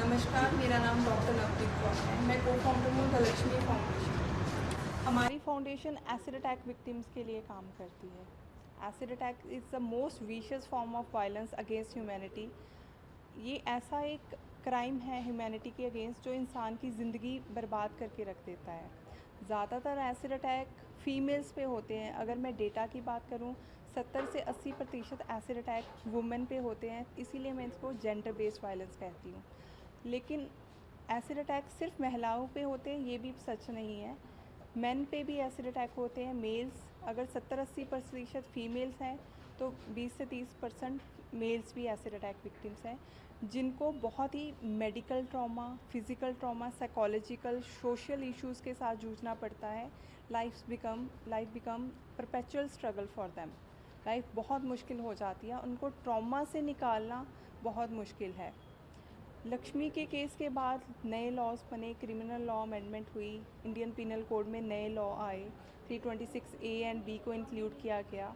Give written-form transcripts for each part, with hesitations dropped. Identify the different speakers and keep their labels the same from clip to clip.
Speaker 1: नमस्कार, मेरा नाम डॉक्टर नवदीप कौर है। मैं को फाउंडर हूँ द लक्ष्मी फाउंडेशन। हमारी फाउंडेशन एसिड अटैक विक्टिम्स के लिए काम करती है। Acid attack is the most vicious form of violence against humanity. ये ऐसा एक क्राइम है ह्यूमैनिटी के अगेंस्ट जो इंसान की ज़िंदगी बर्बाद करके रख देता है। ज़्यादातर एसिड अटैक फ़ीमेल्स पे होते हैं। अगर मैं डेटा की बात करूँ, 70 से 80% एसिड अटैक वुमेन पे होते हैं, इसीलिए मैं इसको जेंडर बेस्ड वायलेंस कहती हूँ। लेकिन एसिड अटैक सिर्फ महिलाओं पे होते हैं, ये भी सच नहीं है। मेन पे भी एसिड अटैक होते हैं। मेल्स अगर 70-80% फीमेल्स हैं तो 20 से 30% मेल्स भी एसिड अटैक विक्टिम्स हैं, जिनको बहुत ही medical trauma, physical trauma, psychological, social issues के साथ जूझना पड़ता है। Life become perpetual struggle for them. Life बहुत मुश्किल हो जाती है, उनको ट्रॉमा से निकालना बहुत मुश्किल है। लक्ष्मी के केस के बाद नए लॉज बने, क्रिमिनल लॉ अमेंडमेंट हुई, इंडियन पिनल कोड में नए लॉ आए, 326A एंड बी को इंक्लूड किया गया,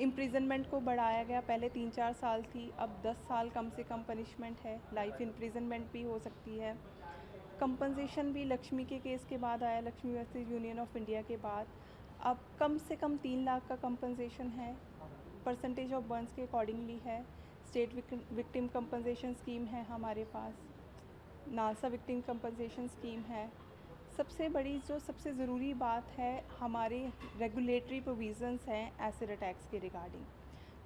Speaker 1: इम्प्रिजनमेंट को बढ़ाया गया। पहले 3-4 साल थी, अब 10 साल कम से कम पनिशमेंट है, लाइफ इम्प्रिजनमेंट भी हो सकती है। कंपनसेशन भी लक्ष्मी के केस के बाद आया, Lakshmi versus union of India के बाद। अब कम से कम 3 लाख का कंपनसेशन है, परसेंटेज ऑफ बर्न्स के अकॉर्डिंगली है। स्टेट विक्टिम कंपनसेशन स्कीम है हमारे पास, नालसा विक्टिम कंपनसेशन स्कीम है। सबसे बड़ी जो सबसे ज़रूरी बात है, हमारे रेगुलेटरी प्रोविज़न्स हैं एसिड अटैक्स के रिगार्डिंग,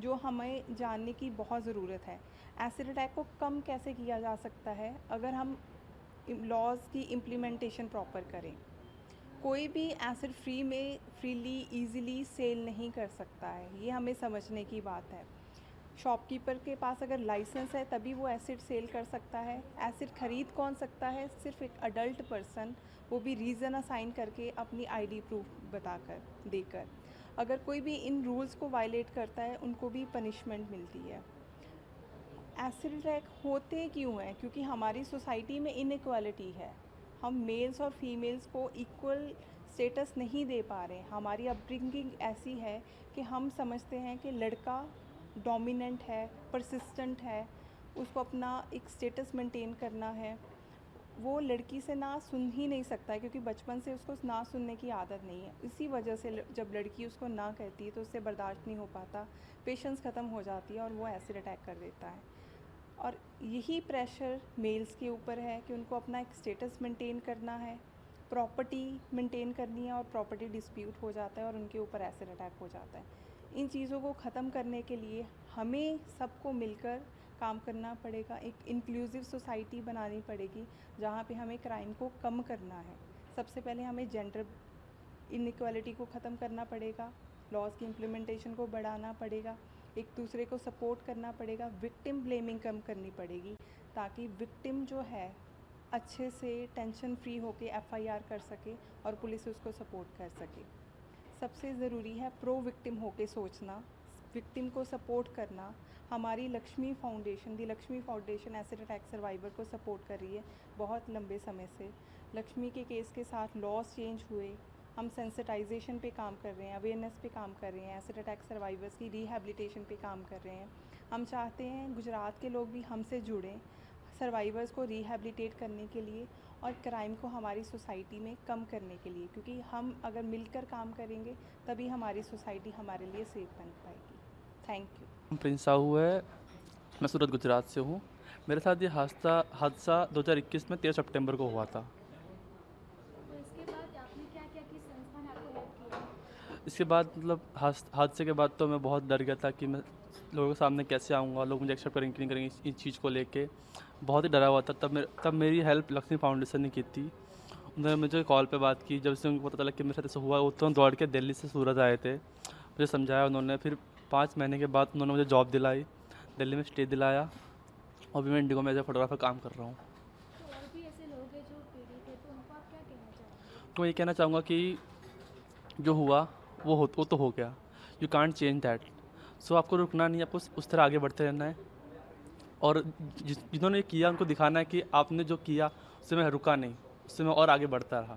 Speaker 1: जो हमें जानने की बहुत ज़रूरत है। एसिड अटैक को कम कैसे किया जा सकता है? अगर हम लॉज़ की इम्प्लीमेंटेशन प्रॉपर करें। कोई भी एसिड फ्रीली ईज़िली सेल नहीं कर सकता है, ये हमें समझने की बात है। शॉपकीपर के पास अगर लाइसेंस है तभी वो एसिड सेल कर सकता है। एसिड ख़रीद कौन सकता है? सिर्फ एक अडल्ट पर्सन, वो भी रीज़न असाइन करके अपनी आईडी प्रूफ बताकर देकर। अगर कोई भी इन रूल्स को वायलेट करता है, उनको भी पनिशमेंट मिलती है। एसिड अटैक होते क्यों हैं? क्योंकि हमारी सोसाइटी में इनइक्वालिटी है। हम मेल्स और फीमेल्स को इक्वल स्टेटस नहीं दे पा रहे हैं। हमारी अपब्रिंगिंग ऐसी है कि हम समझते हैं कि लड़का डोमिनेंट है, परसिस्टेंट है, उसको अपना एक स्टेटस मेंटेन करना है। वो लड़की से ना सुन ही नहीं सकता है, क्योंकि बचपन से उसको ना सुनने की आदत नहीं है। इसी वजह से जब लड़की उसको ना कहती है तो उससे बर्दाश्त नहीं हो पाता, पेशेंस ख़त्म हो जाती है और वो एसिड अटैक कर देता है। और यही प्रेशर मेल्स के ऊपर है कि उनको अपना एक स्टेटस मेंटेन करना है, प्रॉपर्टी मेंटेन करनी है, और प्रॉपर्टी डिस्प्यूट हो जाता है और उनके ऊपर एसिड अटैक हो जाता है। इन चीज़ों को ख़त्म करने के लिए हमें सबको मिलकर काम करना पड़ेगा। एक इंक्लूसिव सोसाइटी बनानी पड़ेगी जहाँ पे हमें क्राइम को कम करना है। सबसे पहले हमें जेंडर इनइक्वालिटी को ख़त्म करना पड़ेगा, लॉज की इम्प्लीमेंटेशन को बढ़ाना पड़ेगा, एक दूसरे को सपोर्ट करना पड़ेगा, विक्टिम ब्लेमिंग कम करनी पड़ेगी, ताकि विक्टिम जो है अच्छे से टेंशन फ्री होके FIR कर सके और पुलिस उसको सपोर्ट कर सके। सबसे ज़रूरी है प्रो विक्टिम होके सोचना, विक्टिम को सपोर्ट करना। हमारी Lakshmi foundation acid attack survivor को सपोर्ट कर रही है बहुत लंबे समय से। लक्ष्मी के केस के साथ लॉज चेंज हुए, हम सेंसिटाइजेशन पे काम कर रहे हैं, अवेयरनेस पे काम कर रहे हैं, एसिड अटैक सर्वाइवर्स की रिहैबिलिटेशन पे काम कर रहे हैं। हम चाहते हैं गुजरात के लोग भी हमसे जुड़ें सर्वाइवर्स को रिहैबिलिटेट करने के लिए और क्राइम को हमारी सोसाइटी में कम करने के लिए, क्योंकि हम अगर मिलकर काम करेंगे तभी हमारी सोसाइटी हमारे लिए सेफ बन पाएगी। Thank you.
Speaker 2: प्रिंस साहू है। मैं सूरत गुजरात से हूँ। मेरे साथ ये हादसा 2021 में 13 सितंबर को हुआ था।
Speaker 3: तो इसके बाद आपने क्या किया कि संस्था ने आपको हेल्प की?
Speaker 2: इसके बाद मतलब हादसे के बाद तो मैं बहुत डर गया था कि मैं लोगों के सामने कैसे आऊँगा, लोग मुझे एक्सेप्ट करेंगे कि नहीं करेंगे, इस चीज़ को लेके बहुत ही डरा हुआ था। तब मेरी हेल्प लक्ष्मी फाउंडेशन ने की थी। उन्होंने मुझे कॉल पे बात की। जब से उनको पता चला कि मेरे साथ ऐसा हुआ, वो तो दौड़ के दिल्ली से सूरत आए थे, मुझे समझाया उन्होंने। फिर 5 महीने के बाद उन्होंने मुझे जॉब दिलाई, दिल्ली में स्टे दिलाया, और अभी मैं इंडिगो में एज ए फोटोग्राफर काम कर रहा हूँ।
Speaker 3: तो और भी ऐसे लोग हैं जो पीड़ित है, तो उनको आप क्या कहना चाहेंगे?
Speaker 2: तो मैं ये कहना चाहूँगा कि जो हुआ वो तो हो गया। You can't change that. So आपको रुकना नहीं, आपको उस तरह आगे बढ़ते रहना है। और जिन्होंने किया उनको दिखाना है कि आपने जो किया उससे मैं रुका नहीं, उससे मैं और आगे बढ़ता रहा।